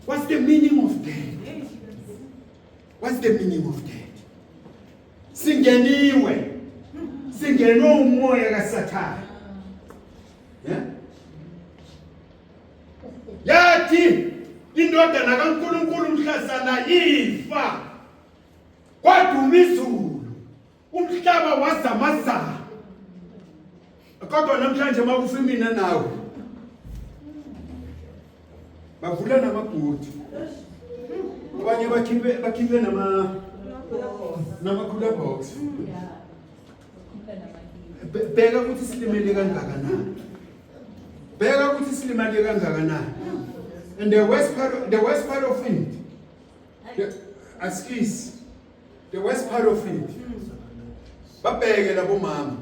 What's the meaning of that? What's the meaning of that? Singeniwe. Singeno umoya kaSathane. Yeah? Yathi indodana kaNkulunkulu umhlasana ifa. Kwaduma izulu. Umhlaba wazamazama. Kodwa namhlanje makufa mina nawe. Bavula namabhuti. Abanye bakhiphe nama box. Bheka ukuthi silimele kangakanani. Bheka ukuthi silimele kangakanani. And the worst part of it. The worst part of it. Babheke labo mama.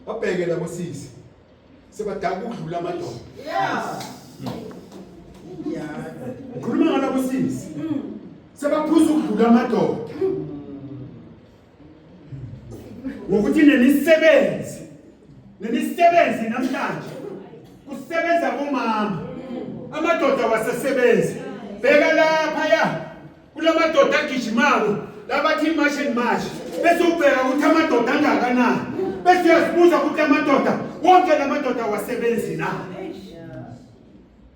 Babheke labo sisi. Sebadaka ukudlula amadoda. Yeah. Khuluma ngalabo sisi. Sebaphuza ukudlula amadoda. Ngokuthi nemisebenzi namhlanje kusebenza bomama. Amadoda wasesebenza. Bheka lapha ya. Kulamadoda agijimako. Labathi march. Bese ubheka ukuthi amadoda angakanani. Bese uyasibuza ukuthi amadoda wonke lamadoda wasebenzi na.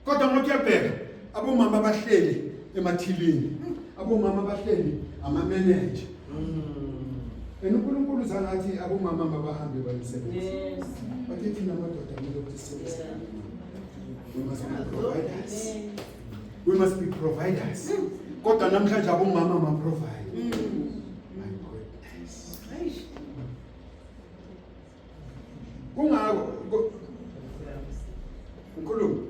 Kodwa ngokuthi uyabheka abomama bahleli emathilini. Abomama bahleli ama-manager. uNkulunkulu zanathi abomama mabahambe bayisebenza. Yes. Bathi thina amadoda kumele ukuthi sisebenze. We must be providers. Kodwa namhlanje abomama ma-provide. My goodness. Kungako uNkulunkulu.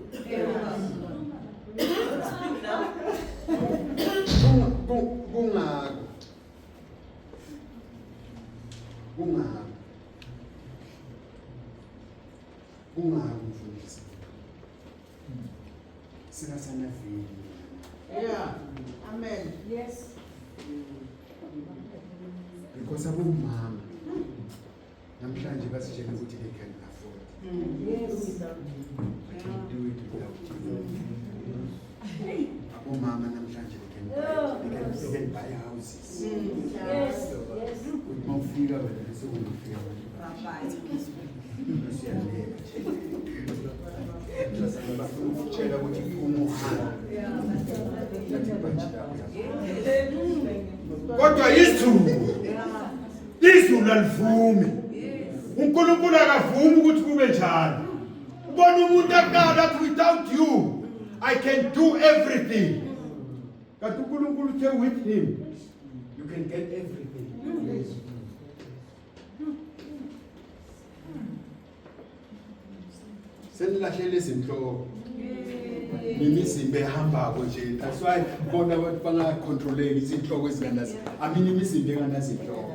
Kungako mfundisi. Sinasana vini. Yeah. Amen. Yes. Because abomama namhlanje basitshela ukuthi they can afford. Yes. They can do it without you. Abomama namhlanje they can buy houses. Yes. Yes. With more freedom than this one freedom. Kodwa izulu alivumi. uNkulunkulu akavumi ukuthi kube njalo. Ubona umuntu aqala athi without you I can do everything. Kanti uNkulunkulu uthe with him you can get everything. Senilahlele izinhloko. Imizimba ehambako nje. That's why bona abantu bangacontroleki izinhloko ezinganazi. Amini imizimba enganazi inhloko.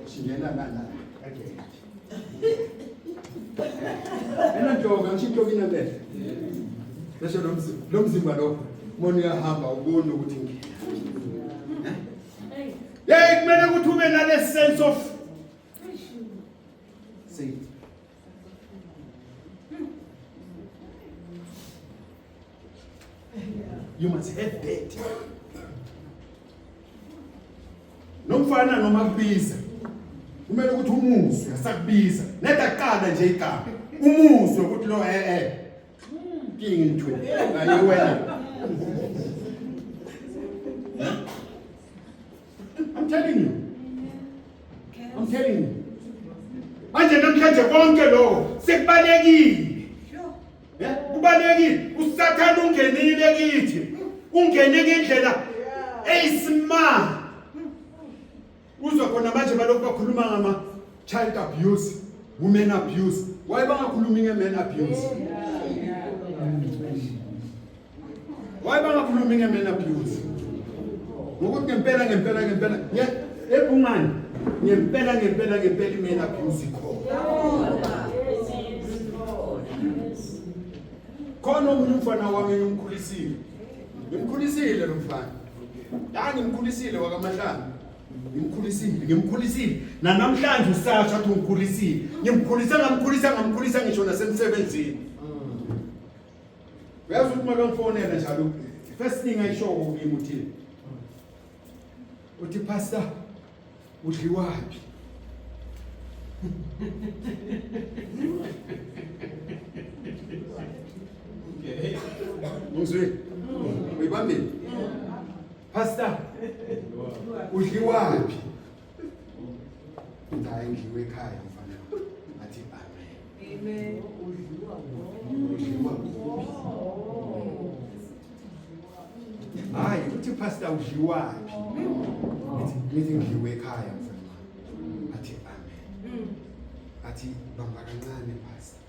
Shingena lana. Okay. Ena nhloko ngisho ina le. Bese lo mzimba lo mona uyahamba ubone ukuthi ngene. Hey, kumele ukuthi ube nale sense of say you must have that. Nomfana noma kubiza. Kumele ukuthi umuzwe asakubiza. Neda qala nje igama. Umuzwe ukuthi lo king into ngaye wena. I'm telling you. Manje namhlanje konke lo sekubalekile. Kubalekile uSathane ungenile kithi. Ungene ngendlela eyismart. Uzwa khona manje balokhu bakhuluma ngama child abuse, women abuse. Why bangakhulumi nge-men abuse? Why bangakhulumi nge-men abuse? Ngokuthi ngempela ebhungani ngempela i-men abuse ikhona. Khona omunye umfana wami ngimkhulisile lo mfana. Ngimkhulisile wakamahlanga. Ngimkhulisile. Na namhlanje usasha ukuthi ngimkhulisile. Ngamkhulisa ngisho nasemsebenzini. uyazi ukuthi makamfonela njalo first thing ayisho kimi uthi pastor udliwaphi Muzwe uyibambile pastor udliwaphi hayi ngidliwe ekhaya mfana athi amen hayi uthi pastor udliwaphi nithi ngidliwe ekhaya mfana athi amen athi bamba kancane pastor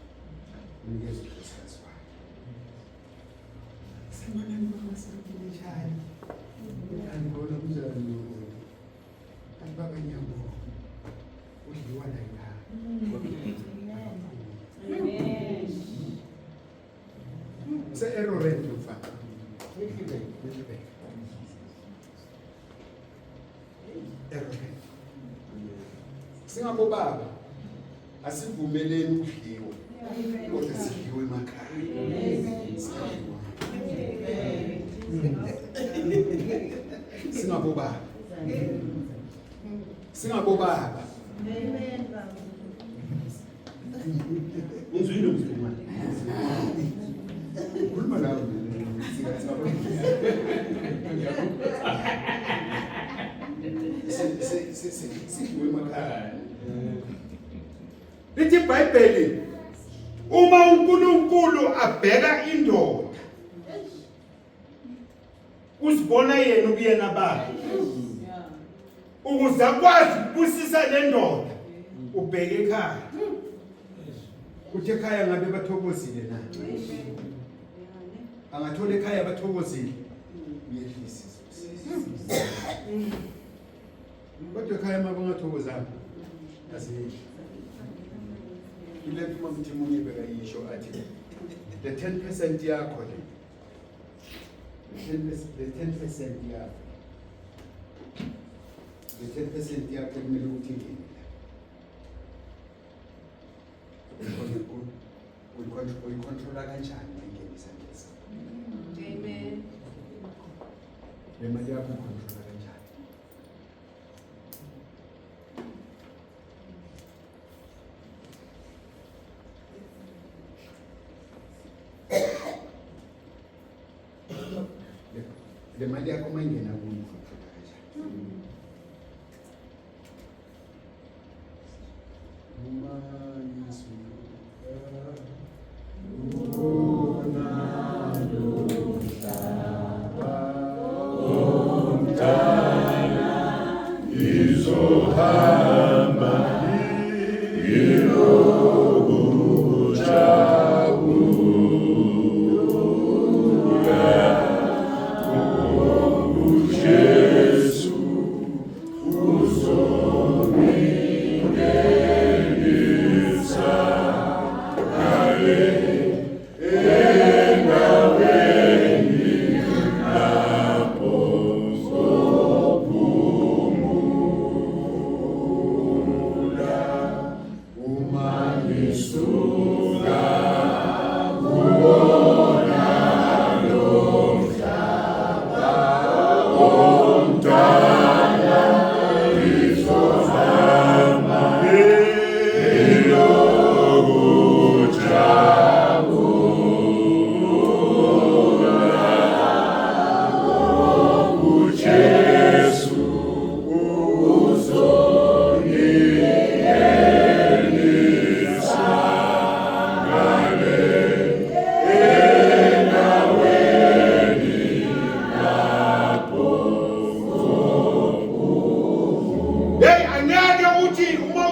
unikeze ukhosikazi wakhe semana mama sangilijani angibona umzali baba nyambo udliwa la ekhaya se-error rate mfana singabo baba asivumeleni ukudliwa kodwa sidliwe emakhaya singabo baba uzwile umzukulu ukhuluma nawe sidliwe emakhaya lithi iBhayibheli uma uNkulunkulu abheka indoda uzibona yena ukuyena bakhe ukuze akwazi ukubusisa le ndoda ubheke ekhaya uthi ekhaya ngabe bathokozile na angathola ekhaya bathokozile uyehlisa kodwa ekhaya mabangathokozanga asiyeli ile kuma mthi munye beka yisho athi the 10% yakho le the 10% yakho the 10% yakho kumele ukuthi uyicontrola kanjani ngenisa ngeza amen le mali yakho ucontrola kanjani le mali yakho mayingena kuyo ucontrola kanjani